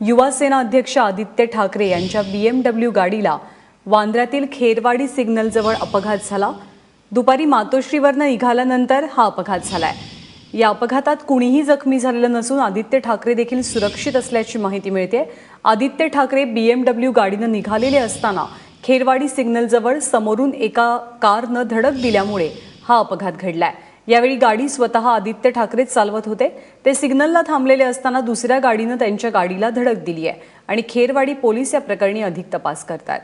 युवासेना अध्यक्ष आदित्य ठाकरे यांच्या BMW गाडीला वांद्र्यातील खेरवाडी सिग्नलजवळ अपघात झाला। दुपारी मातोश्रीवरनं निघाल्यानंतर हा अपघात झालाय। या अपघातात कुणीही जखमी झालेलं नसून आदित्य ठाकरे देखील सुरक्षित असल्याची माहिती मिळते। आदित्य ठाकरे BMW गाडीनं निघालेले असताना खेरवाडी सिग्नलजवळ समोरून एका कारनं धडक दिल्यामुळे हा अपघात घडलाय। यावेळी गाडी स्वतः आदित्य ठाकरे चालवत होते। ते सिग्नलला थांबलेले असताना दुसऱ्या गाडीनं त्यांच्या गाडीला धडक दिली आहे आणि खेरवाडी पोलीस या प्रकरणी अधिक तपास करतात।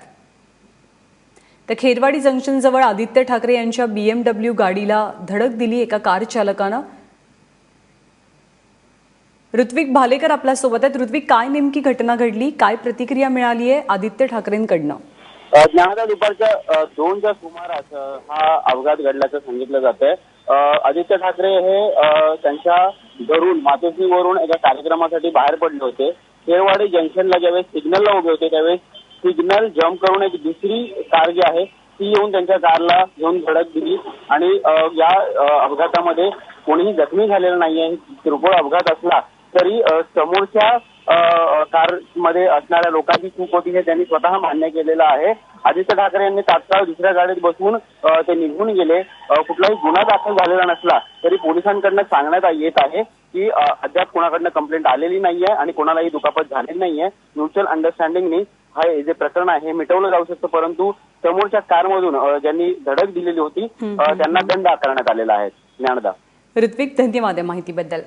तर खेरवाडी जंक्शन जवळ आदित्य ठाकरे यांच्या BMW गाडीला धडक दिली एका कार चालकानं। ऋत्विक भालेकर आपल्या सोबत आहेत। ऋत्विक, काय नेमकी घटना घडली, काय प्रतिक्रिया मिळाली आहे आदित्य ठाकरेंकडनं? ज्ञानदा दुपारच्या 2च्या सुमारास हा अपघात घडल्याचं सांगितलं जातंय। आदित्य ठाकरे हे त्यांच्या घरून मातोश्रीवरून एका कार्यक्रमासाठी बाहेर पडले होते। खेरवाडी जंक्शनला ज्यावेळेस सिग्नलला उभे होते त्यावेळेस सिग्नल जम्प करून एक दुसरी कार जी आहे ती येऊन त्यांच्या कारला घेऊन धडक दिली आणि या अपघातामध्ये कोणीही जखमी झालेलं नाहीये। किरकोळ अपघात असला तरी समोरच्या कारमध्ये असणाऱ्या लोकांची चूक होती हे त्यांनी स्वतः मान्य केलेलं आहे। आदित्य ठाकरे यांनी तात्काळ दुसऱ्या गाडीत बसून ते निघून गेले। कुठलाही गुन्हा दाखल झालेला नसला तरी पोलिसांकडनं सांगण्यात येत आहे की अद्याप कोणाकडनं कंप्लेंट आलेली नाहीये आणि कोणालाही दुखापत झालेली नाहीये। म्युच्युअल अंडरस्टँडिंगनी हे जे प्रकरण आहे मिटवलं जाऊ शकतं, परंतु समोरच्या कारमधून ज्यांनी धडक दिलेली होती त्यांना दंड आकारण्यात आलेला आहे। ज्ञानदा, ऋत्विक, धन्यवाद या माहितीबद्दल।